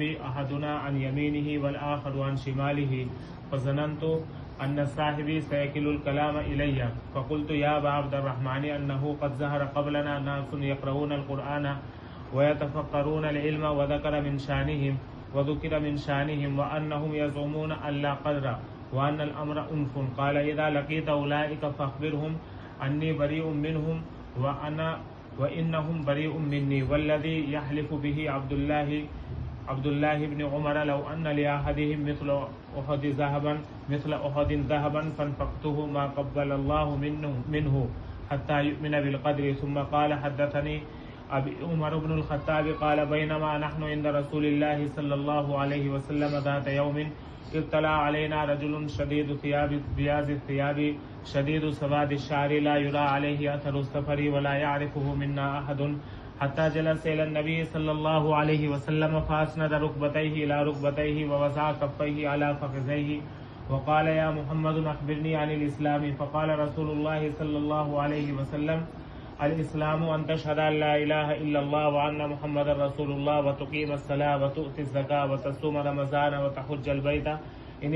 جنبي أحدنا عن يمينه والآخر عن شماله فظننت أن صاحبي سيكل الكلام إلي فقلت يا أبا عبد الرحمن أنه قد ظهر قبلنا ناس يقرؤون القرآن ويتفقرون العلم وذكر من شانهم وأنهم يزعمون أن لا قدر وأن الأمر أنف. قال إذا لقيت أولئك فأخبرهم أني بريء منهم وإنهم بريء مني والذي يحلف به عبد الله بن عمر لو أن لأحدهم مثل أحد ذهبا فانفقته ما قبل الله منه حتى يؤمن بالقدر. ثم قال حدثني أبي عمر بن الخطاب قال بينما نحن عند رسول الله صلى الله عليه وسلم ذات يوم اطلع علينا رجل شديد بياض الثياب شديد سواد الشعر لا يرى عليه أثر السفر ولا يعرفه منا أحد حتى جلس إلى النبي صلى الله عليه وسلم فأسند ركبتيه إلى ركبتيه ووضع كفيه على فخذيه وقال يا محمد أخبرني عن الإسلام. فقال رسول الله صلى الله عليه وسلم الإسلام أن تشهد أن لا إله إلا الله وأن محمد رسول الله وتقيم الصلاة وتؤتي الزكاة وتصوم رمضان وتحج البيت إن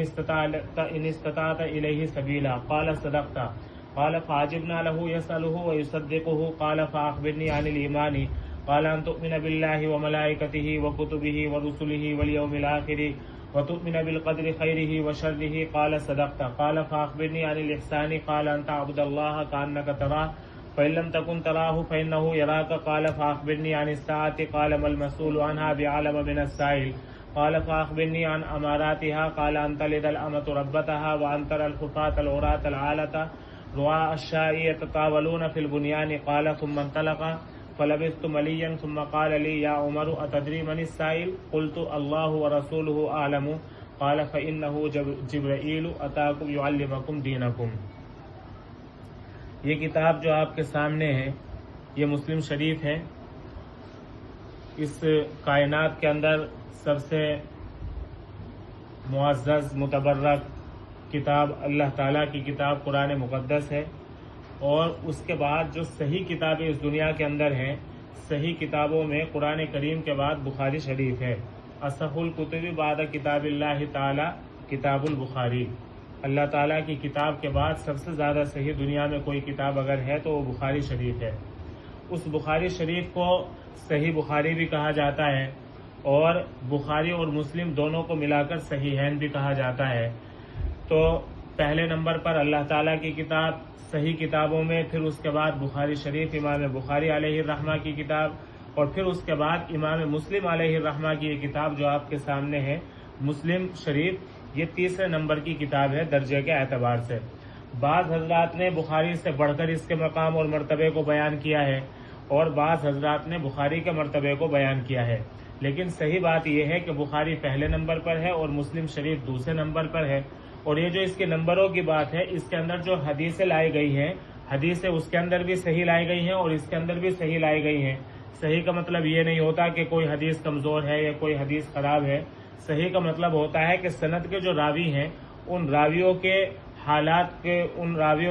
استطعت إليه سبيلا. قال صدقت. قال فعجبنا له يسأله ويصدقه. قال فأخبرني عن الإيمان. قال أن تؤمن بالله وملائكته وكتبه ورسله واليوم الآخر وتؤمن بالقدر خيره وشره. قال صدقت. قال فأخبرني عن الإحسان. قال أن تعبد الله كأنك تراه فإن لم تكن تراه فإنه يراك. قال فأخبرني عن الساعة. قال ما المسؤول عنها بعلم من السائل. قال فأخبرني عن أماراتها. قال أن تلد الأمة ربتها وأن ترى الخفاة العراة العالة رعاء الشاء يتطاولون في البنيان. قال ثم انطلق فلبثت مليا ثم قال لي يا عمر أتدري من السائل؟ قلت الله ورسوله أعلم. قال فإنه جبرائيل أتاكم يعلمكم دينكم. یہ کتاب جو آپ کے سامنے ہے یہ مسلم شریف ہے. اس کائنات کے اندر سب سے معزز متبرک کتاب اللہ تعالیٰ کی کتاب قرآن مقدس ہے. اور اس کے بعد جو صحیح کتابیں اس دنیا کے اندر ہیں صحیح کتابوں میں قرآن کریم کے بعد بخاری شریف ہے. اصح الکتب بعد کتاب اللہ تعالیٰ کتاب البخاری. اللہ تعالیٰ کی کتاب کے بعد سب سے زیادہ صحیح دنیا میں کوئی کتاب اگر ہے تو وہ بخاری شریف ہے. اس بخاری شریف کو صحیح بخاری بھی کہا جاتا ہے اور بخاری اور مسلم دونوں کو ملا کر صحیحین بھی کہا جاتا ہے. تو پہلے نمبر پر اللہ تعالیٰ کی کتاب صحیح کتابوں میں، پھر اس کے بعد بخاری شریف امام بخاری علیہ الرحمہ کی کتاب، اور پھر اس کے بعد امام مسلم علیہ الرحمہ کی یہ کتاب جو آپ کے سامنے ہے مسلم شریف، یہ تیسرے نمبر کی کتاب ہے درجے کے اعتبار سے. بعض حضرات نے بخاری سے بڑھ کر اس کے مقام اور مرتبے کو بیان کیا ہے اور بعض حضرات نے بخاری کے مرتبے کو بیان کیا ہے، لیکن صحیح بات یہ ہے کہ بخاری پہلے نمبر پر ہے اور مسلم شریف دوسرے نمبر پر ہے. اور یہ جو اس کے نمبروں کی بات ہے اس کے اندر جو حدیثیں لائی گئی ہیں حدیثیں اس کے اندر بھی صحیح لائی گئی ہیں اور اس کے اندر بھی صحیح لائی گئی ہیں. صحیح کا مطلب یہ نہیں ہوتا کہ کوئی حدیث کمزور ہے یا کوئی حدیث خراب ہے. صحیح کا مطلب ہوتا ہے کہ سند کے جو راوی ہیں ان راویوں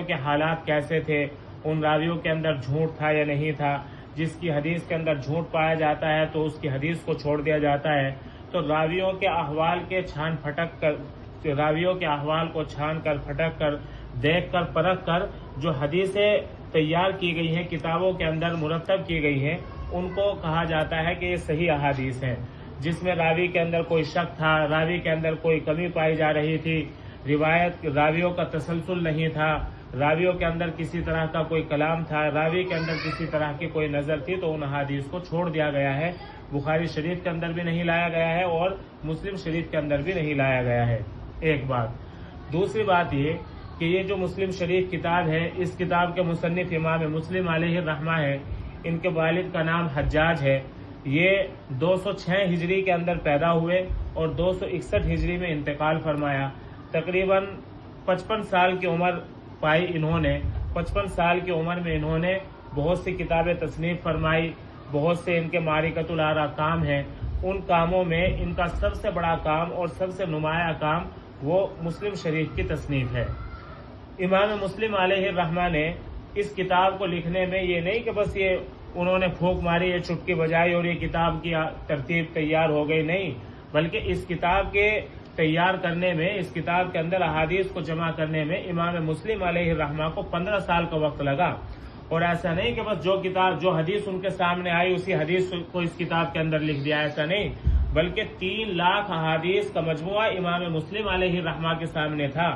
کے حالات کیسے تھے، ان راویوں کے اندر جھوٹ تھا یا نہیں تھا. جس کی حدیث کے اندر جھوٹ پایا جاتا ہے تو اس کی حدیث کو چھوڑ دیا جاتا ہے. تو راویوں کے احوال کو چھان کر پھٹک کر دیکھ کر پرکھ کر جو حدیثیں تیار کی گئی ہیں کتابوں کے اندر مرتب کی گئی ہیں ان کو کہا جاتا ہے کہ یہ صحیح احادیث ہیں. جس میں راوی کے اندر کوئی شک تھا، راوی کے اندر کوئی کمی پائی جا رہی تھی، راویوں کا تسلسل نہیں تھا، راویوں کے اندر کسی طرح کا کوئی کلام تھا، راوی کے اندر کسی طرح کی کوئی نظر تھی، تو ان احادیث کو چھوڑ دیا گیا ہے. بخاری شریف کے اندر بھی نہیں لایا گیا ہے اور مسلم شریف کے اندر بھی نہیں لایا گیا ہے. ایک بات. دوسری بات یہ کہ یہ جو مسلم شریف کتاب ہے اس کتاب کے مصنف امام مسلم علیہ الرحمہ ہے. ان کے والد کا نام حجاج ہے. یہ 206 ہجری کے اندر پیدا ہوئے اور 261 ہجری میں انتقال فرمایا. تقریباً 55 سال کی عمر پائی انہوں نے. 55 سال کی عمر میں انہوں نے بہت سی کتابیں تصنیف فرمائی، بہت سے ان کے معرکۃ الآراء کام ہیں. ان کاموں میں ان کا سب سے بڑا کام اور سب سے نمایاں کام وہ مسلم شریف کی تصنیف ہے. امام مسلم علیہ الرحمہ نے اس کتاب کو لکھنے میں یہ نہیں کہ بس یہ انہوں نے پھونک ماری، یہ چٹکی بجائی اور یہ کتاب کی ترتیب تیار ہو گئی، نہیں. بلکہ اس کتاب کے تیار کرنے میں، اس کتاب کے اندر احادیث کو جمع کرنے میں امام مسلم علیہ الرحمہ کو 15 سال کا وقت لگا۔ اور ایسا نہیں کہ بس جو حدیث ان کے سامنے آئی اسی حدیث کو اس کتاب کے اندر لکھ دیا، ایسا نہیں، بلکہ 3 لاکھ احادیث کا مجموعہ امام مسلم علیہ الرحمہ کے سامنے تھا۔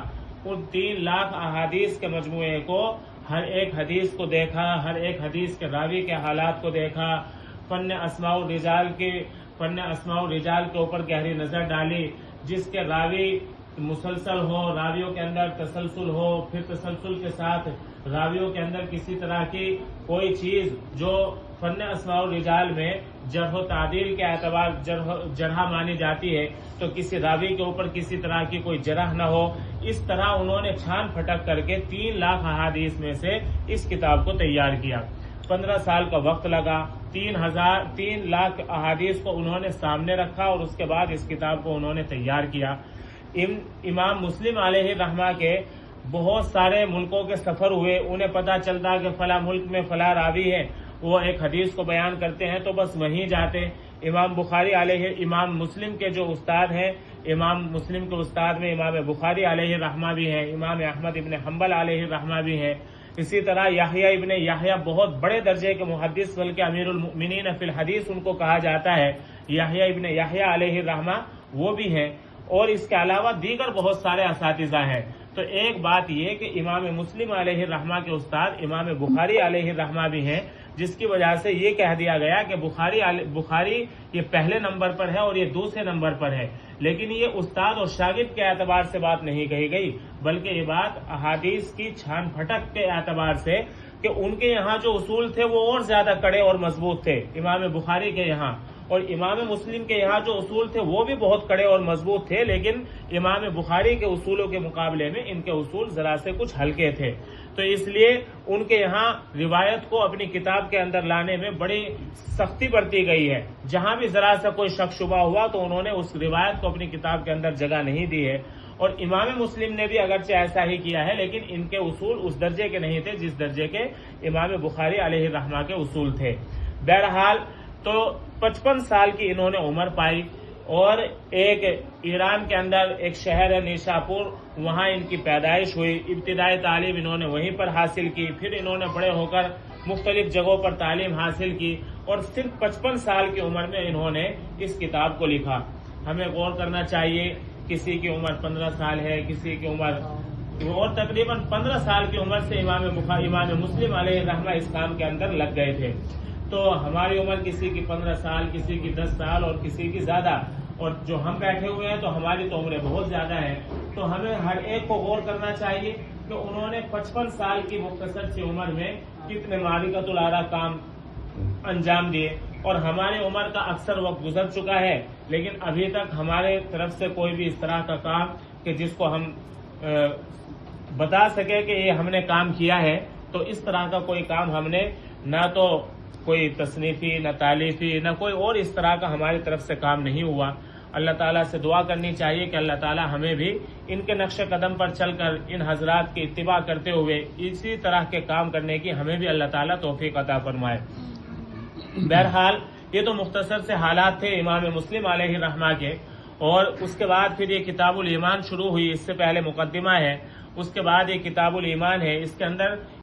ان 3 لاکھ احادیث کے مجموعے کو، ہر ایک حدیث کو دیکھا، ہر ایک حدیث کے راوی کے حالات کو دیکھا، فن اسماء الرجال کے اوپر گہری نظر ڈالی، جس کے راوی مسلسل ہو، راویوں کے اندر تسلسل ہو، پھر تسلسل کے ساتھ راویوں کے اندر کسی طرح کی کوئی چیز جو فن اسماء الرجال میں جرح و تعدیل کے اعتبار جرح مانی جاتی ہے، تو کسی راوی کے اوپر کسی طرح کی کوئی جرح نہ ہو، اس طرح انہوں نے چھان پھٹک کر کے 3 لاکھ احادیث میں سے اس کتاب کو تیار کیا۔ 15 سال کا وقت لگا، 3 لاکھ احادیث کو انہوں نے سامنے رکھا اور اس کے بعد اس کتاب کو انہوں نے تیار کیا۔ امام مسلم علیہ الرحمہ کے بہت سارے ملکوں کے سفر ہوئے، انہیں پتہ چلتا کہ فلاں ملک میں فلاں راوی ہے، وہ ایک حدیث کو بیان کرتے ہیں تو بس وہیں جاتے۔ امام مسلم کے جو استاد ہیں، امام مسلم کے استاد میں امام بخاری علیہ الرحمہ بھی ہیں، امام احمد ابن حنبل علیہ الرحمہ بھی ہیں، اسی طرح یحییٰ ابن یحییٰ بہت بڑے درجے کے محدث، بلکہ امیر المؤمنین فی الحدیث ان کو کہا جاتا ہے، یحییٰ ابن یحییٰ علیہ الرحمہ وہ بھی ہیں، اور اس کے علاوہ دیگر بہت سارے اساتذہ ہیں۔ تو ایک بات یہ کہ امام مسلم علیہ الرحمہ کے استاد امام بخاری علیہ الرحمہ بھی ہیں، جس کی وجہ سے یہ کہہ دیا گیا کہ بخاری یہ پہلے نمبر پر ہے اور یہ دوسرے نمبر پر ہے، لیکن یہ استاد اور شاگرد کے اعتبار سے بات نہیں کہی گئی، بلکہ یہ بات احادیث کی چھان پھٹک کے اعتبار سے کہ ان کے یہاں جو اصول تھے وہ اور زیادہ کڑے اور مضبوط تھے امام بخاری کے یہاں، اور امام مسلم کے یہاں جو اصول تھے وہ بھی بہت کڑے اور مضبوط تھے، لیکن امام بخاری کے اصولوں کے مقابلے میں ان کے اصول ذرا سے کچھ ہلکے تھے، تو اس لیے ان کے یہاں روایت کو اپنی کتاب کے اندر لانے میں بڑی سختی برتی گئی ہے۔ جہاں بھی ذرا سا کوئی شک شبہ ہوا تو انہوں نے اس روایت کو اپنی کتاب کے اندر جگہ نہیں دی ہے، اور امام مسلم نے بھی اگرچہ ایسا ہی کیا ہے، لیکن ان کے اصول اس درجے کے نہیں تھے جس درجے کے امام بخاری علیہ الرحمہ کے اصول تھے۔ بہرحال تو 55 سال کی انہوں نے عمر پائی، اور ایک ایران کے اندر ایک شہر ہے نیشاپور، وہاں ان کی پیدائش ہوئی، ابتدائی تعلیم انہوں نے وہیں پر حاصل کی، پھر انہوں نے بڑے ہو کر مختلف جگہوں پر تعلیم حاصل کی، اور صرف 55 سال کی عمر میں انہوں نے اس کتاب کو لکھا۔ ہمیں غور کرنا چاہیے، کسی کی عمر 15 سال ہے، کسی کی عمر، اور تقریباً 15 سال کی عمر سے امام مسلم علیہ الرحمہ اس کام کے اندر لگ گئے تھے۔ تو ہماری عمر کسی کی 15 سال، کسی کی 10 سال اور کسی کی زیادہ، اور جو ہم بیٹھے ہوئے ہیں تو ہماری تو عمریں بہت زیادہ ہیں، تو ہمیں ہر ایک کو غور کرنا چاہیے کہ انہوں نے 55 سال کی مختصر سی عمر میں کتنے معرکۃ العراء کام انجام دیے، اور ہماری عمر کا اکثر وقت گزر چکا ہے، لیکن ابھی تک ہمارے طرف سے کوئی بھی اس طرح کا کام کہ جس کو ہم بتا سکے کہ یہ ہم نے کام کیا ہے، تو اس طرح کا کوئی کام ہم نے نہ تو کوئی تصنیفی، نہ تالیفی، نہ کوئی اور اس طرح کا ہماری طرف سے کام نہیں ہوا۔ اللہ تعالیٰ سے دعا کرنی چاہیے کہ اللہ تعالیٰ ہمیں بھی ان کے نقش قدم پر چل کر ان حضرات کی اتباع کرتے ہوئے اسی طرح کے کام کرنے کی ہمیں بھی اللہ تعالیٰ توفیق عطا فرمائے۔ بہرحال یہ تو مختصر سے حالات تھے امام مسلم علیہ الرحمہ کے، اور اس کے بعد پھر یہ کتاب الایمان شروع ہوئی، اس سے پہلے مقدمہ ہے، اس کے بعد یہ کتاب الایمان ہے، اس کے اندر